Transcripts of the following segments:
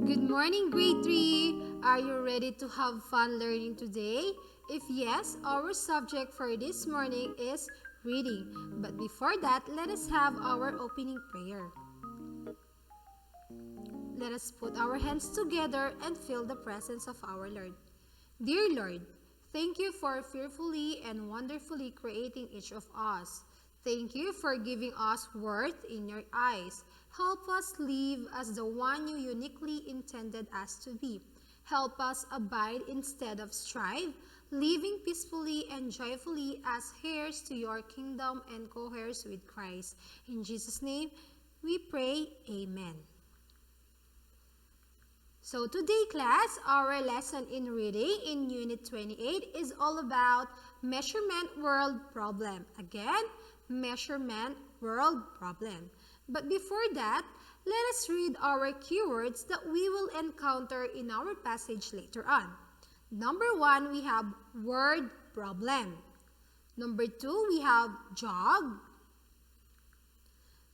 Good morning, grade 3. Are you ready to have fun learning today? If yes, our subject for this morning is reading. But before that, let us have our opening prayer. Let us put our hands together and feel the presence of our Lord. Dear Lord, thank you for fearfully and wonderfully creating each of us. Thank you for giving us worth in your eyes. Help us live as the one you uniquely intended us to be. Help us abide instead of strive, living peacefully and joyfully as heirs to your kingdom and co-heirs with Christ. In Jesus' name, we pray, Amen. So today, class, our lesson in reading in Unit 28 is all about measurement world problem. Again, measurement world problem. But before that, let us read our keywords that we will encounter in our passage later on. Number 1, we have word problem. Number 2, we have jog.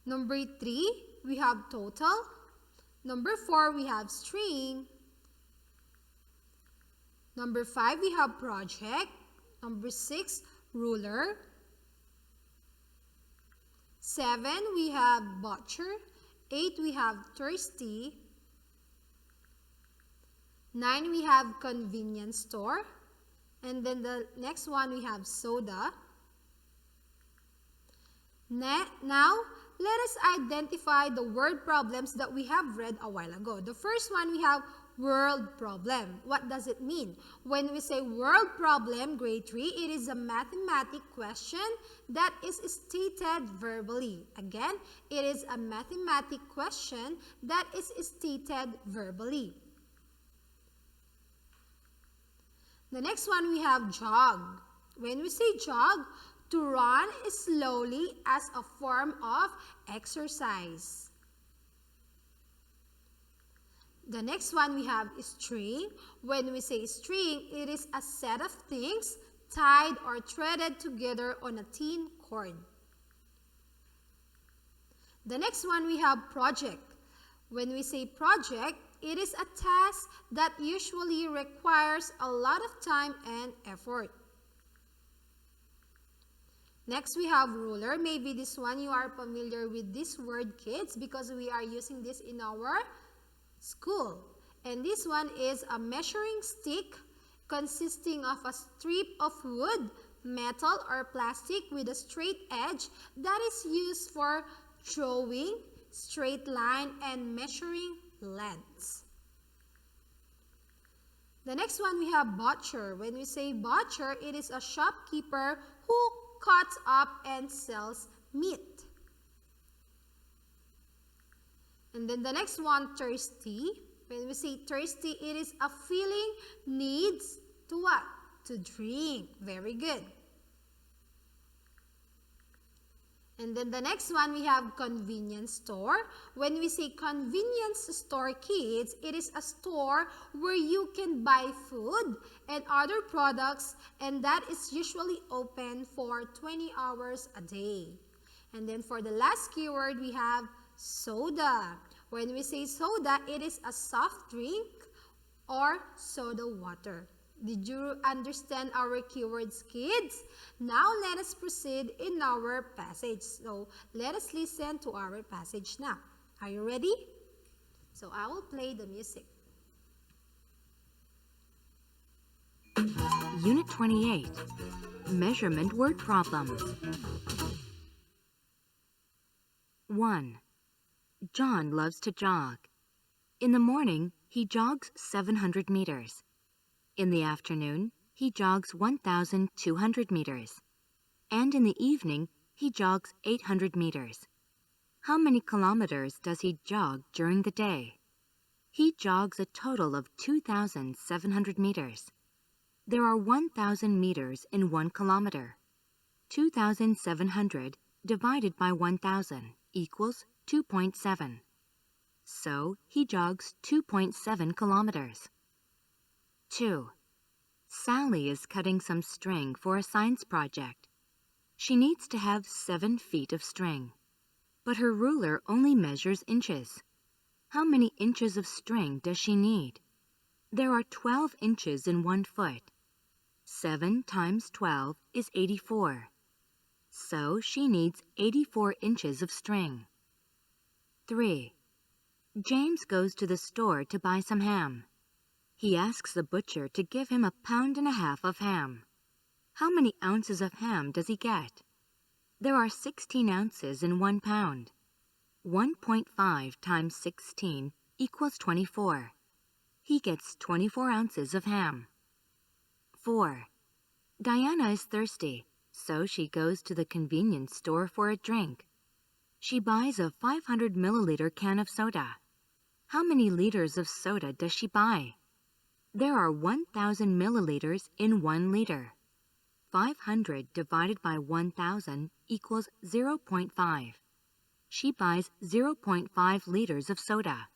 Number 3, we have total. Number 4, we have string. Number 5, we have project. Number 6, ruler. 7, we have butcher. 8, we have thirsty. 9, we have convenience store. And then the next one, we have soda. Now, let us identify the word problems that we have read a while ago. The first one, we have world problem. What does it mean? When we say world problem, grade 3, it is a mathematical question that is stated verbally. Again, it is a mathematical question that is stated verbally. The next one, we have jog. When we say jog, to run slowly as a form of exercise. The next one, we have string. When we say string, it is a set of things tied or threaded together on a thin cord. The next one, we have project. When we say project, it is a task that usually requires a lot of time and effort. Next, we have ruler. Maybe this one you are familiar with this word, kids, because we are using this in our school. And this one is a measuring stick consisting of a strip of wood, metal, or plastic with a straight edge that is used for drawing, straight line, and measuring lengths. The next one, we have butcher. When we say butcher, it is a shopkeeper who cuts up and sells meat. And then the next one, thirsty. When we say thirsty, it is a feeling needs to what? To drink. Very good. And then the next one, we have convenience store. When we say convenience store, kids, it is a store where you can buy food and other products, and that is usually open for 20 hours a day. And then for the last keyword, we have soda. When we say soda, it is a soft drink or soda water. Did you understand our keywords, kids? Now let us proceed in our passage. So let us listen to our passage now. Are you ready? So I will play the music. Unit 28, Measurement Word Problems. 1. John loves to jog. In the morning, he jogs 700 meters. In the afternoon, he jogs 1,200 meters. And in the evening, he jogs 800 meters. How many kilometers does he jog during the day? He jogs a total of 2,700 meters. There are 1,000 meters in 1 kilometer. 2,700 divided by 1,000 equals 2.7. So he jogs 2.7 kilometers. 2. Sally is cutting some string for a science project. She needs to have 7 feet of string, but her ruler only measures inches. How many inches of string does she need? There are 12 inches in 1 foot. 7 times 12 is 84. So she needs 84 inches of string. 3. James goes to the store to buy some ham. He asks the butcher to give him 1.5 pounds of ham. How many ounces of ham does he get? There are 16 ounces in 1 pound. 1.5 times 16 equals 24. He gets 24 ounces of ham. 4. Diana is thirsty, so she goes to the convenience store for a drink. She buys a 500 milliliter can of soda. How many liters of soda does she buy? There are 1,000 milliliters in 1 liter. 500 divided by 1,000 equals 0.5. She buys 0.5 liters of soda.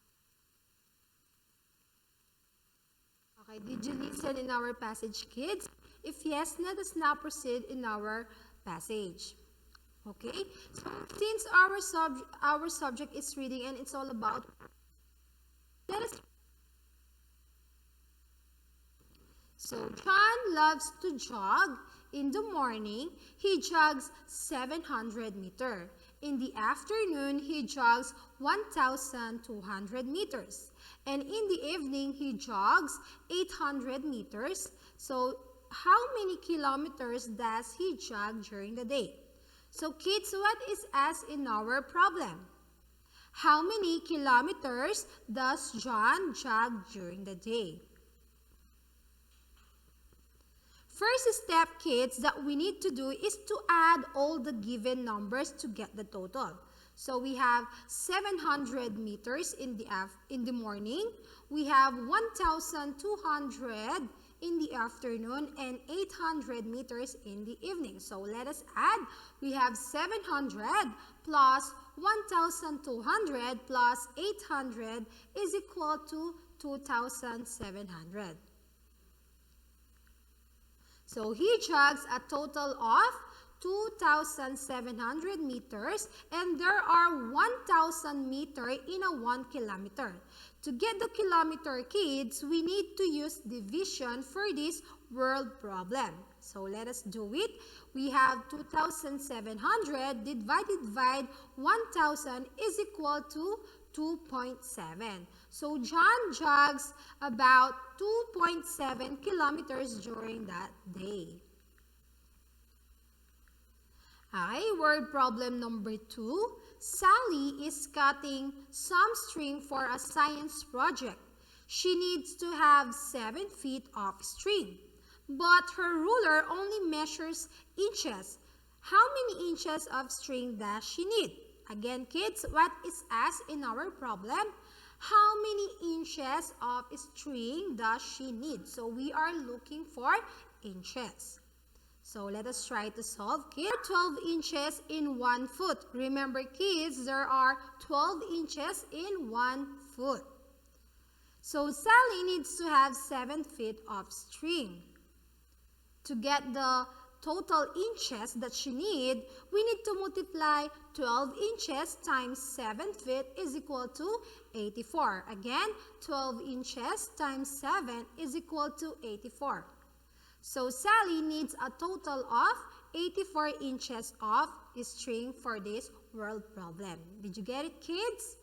Okay, did you listen in our passage, kids? If yes, let us now proceed in our passage. Okay, so since our subject is reading and it's all about, let us. So John loves to jog. In the morning, he jogs 700 meters. In the afternoon, he jogs 1,200 meters. And in the evening, he jogs 800 meters. So how many kilometers does he jog during the day? So kids, what is asked in our problem? How many kilometers does John jog during the day? First step, kids, that we need to do is to add all the given numbers to get the total. So we have 700 meters in the morning. We have 1,200 in the afternoon and 800 meters in the evening. So let us add. We have 700 plus 1,200 plus 800 is equal to 2,700. So he jogs a total of 2,700 meters, and there are 1,000 meters in a 1 kilometer. To get the kilometer, kids, we need to use division for this word problem. So let us do it. We have 2,700 divided by 1,000 is equal to 2.7. So John jogs about 2.7 kilometers during that day. Okay, word problem number 2. Sally is cutting some string for a science project. She needs to have 7 feet of string, but her ruler only measures inches. How many inches of string does she need? Again, kids, what is asked in our problem? How many inches of string does she need? So we are looking for inches. So let us try to solve, kids. 12 inches in 1 foot. Remember, kids, there are 12 inches in 1 foot. So Sally needs to have 7 feet of string. To get the total inches that she needs, we need to multiply 12 inches times 7 feet is equal to 84. Again, 12 inches times 7 is equal to 84. So Sally needs a total of 84 inches of string for this word problem. Did you get it, kids?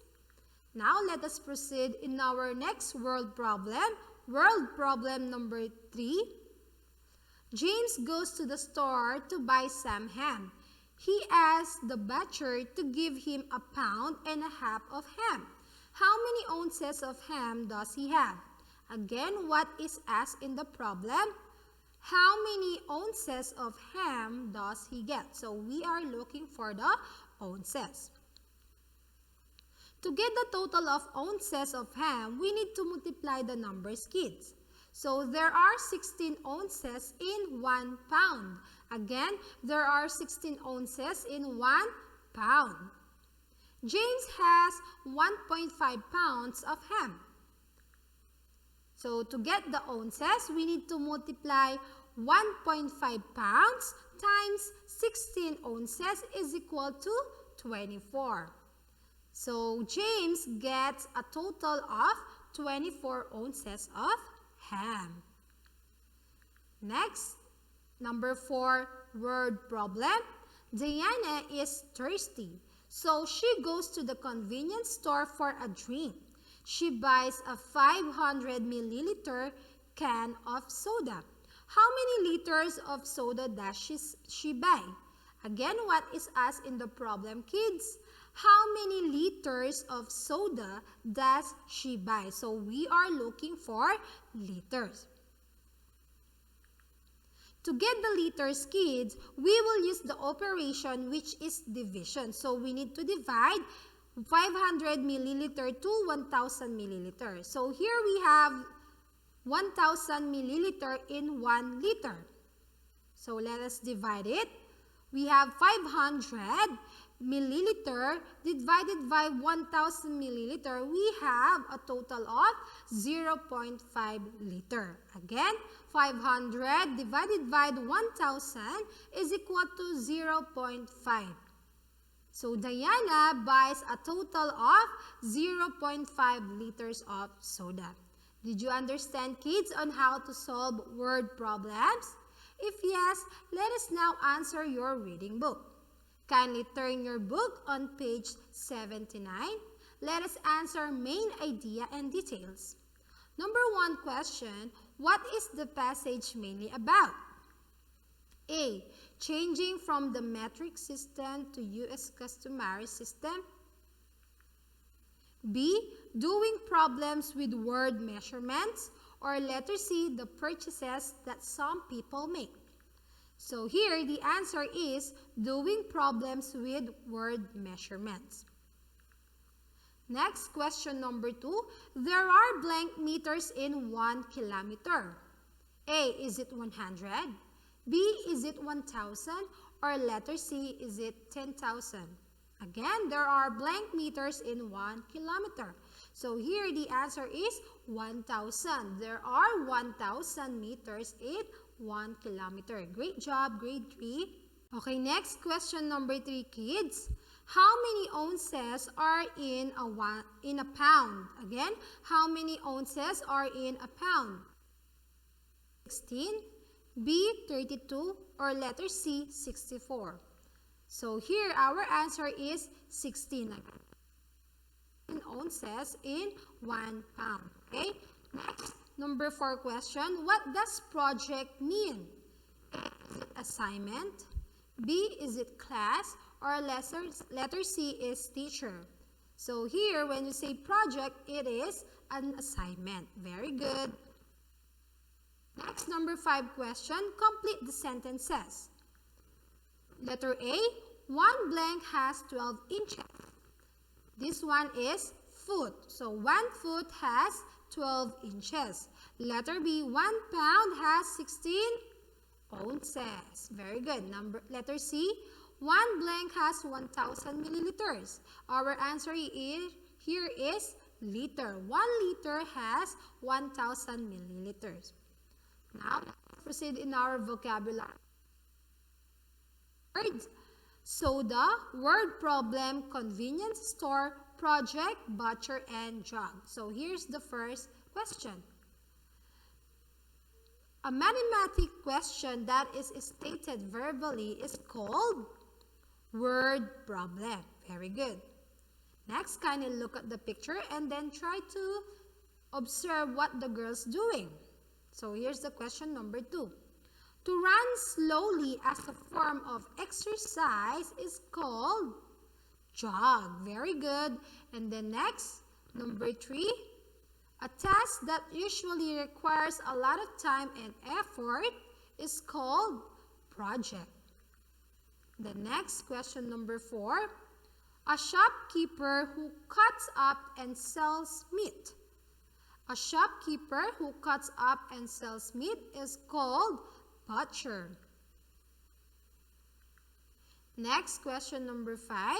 Now let us proceed in our next word problem. Word problem number 3. James goes to the store to buy some ham. He asks the butcher to give him 1.5 pounds of ham. How many ounces of ham does he have? Again, what is asked in the problem? How many ounces of ham does he get? So we are looking for the ounces. To get the total of ounces of ham, we need to multiply the numbers, kids. So there are 16 ounces in 1 pound. Again, there are 16 ounces in 1 pound. James has 1.5 pounds of ham. So to get the ounces, we need to multiply 1.5 pounds times 16 ounces is equal to 24. So James gets a total of 24 ounces of ham. Next, number 4, word problem. Diana is thirsty, so she goes to the convenience store for a drink. She buys a 500 milliliter can of soda. How many liters of soda does she buy? Again, what is asked in the problem, kids? How many liters of soda does she buy? So we are looking for liters. To get the liters, kids, we will use the operation which is division. So we need to divide 500 milliliter to 1000 milliliter. So here we have 1000 milliliter in 1 liter. So let us divide it. We have 500 milliliter divided by 1000 milliliter. We have a total of 0.5 liter. Again, 500 divided by 1000 is equal to 0.5. So Diana buys a total of 0.5 liters of soda. Did you understand, kids, on how to solve word problems? If yes, let us now answer your reading book. Kindly turn your book on page 79. Let us answer main idea and details. Number 1 question, what is the passage mainly about? A. Changing from the metric system to U.S. customary system. B. Doing problems with word measurements. Or letter C, the purchases that some people make. So here, the answer is doing problems with word measurements. Next, question number 2. There are blank meters in 1 kilometer. A. Is it 100? B. Is it 1,000? Or letter C, is it 10,000? Again, there are blank meters in 1 kilometer. So here the answer is 1,000. There are 1,000 meters in 1 kilometer. Great job, grade 3. Okay, next question number 3, kids. How many ounces are in a pound? Again, how many ounces are in a pound? 16, B, 32, or letter C, 64. So here our answer is 16 ounces in 1 pound. Okay? Next, number 4 question. What does project mean? A, is it assignment? B, is it class? Or letter C is teacher. So here, when you say project, it is an assignment. Very good. Next, number 5 question. Complete the sentences. Letter A, 1 blank has 12 inches. This one is foot. So 1 foot has 12 inches. Letter B, 1 pound has 16 ounces. Very good. Letter C, 1 blank has 1,000 milliliters. Our answer here is liter. 1 liter has 1,000 milliliters. Now, let's proceed in our vocabulary. Words. Soda, word problem, convenience store, project, butcher, and jug. So here's the first question. A mathematic question that is stated verbally is called word problem. Very good. Next, kindly look at the picture and then try to observe what the girl's doing. So here's the question number 2. To run slowly as a form of exercise is called jog. Very good. And then next, number 3. A task that usually requires a lot of time and effort is called project. The next question, number 4. A shopkeeper who cuts up and sells meat. A shopkeeper who cuts up and sells meat is called butcher. Next, question number 5.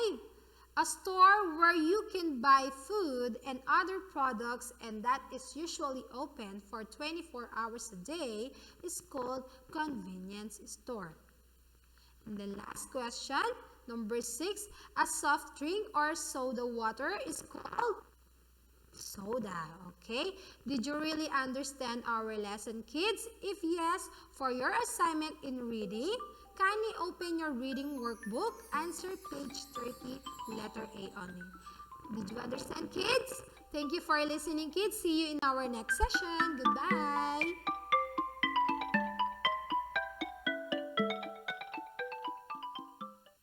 A store where you can buy food and other products and that is usually open for 24 hours a day is called convenience store. And the last question, number 6, a soft drink or soda water is called soda. Okay? Did you really understand our lesson, kids? If yes, for your assignment in reading, kindly open your reading workbook. Answer page 30, letter A only. Did you understand, kids? Thank you for listening, kids. See you in our next session. Goodbye.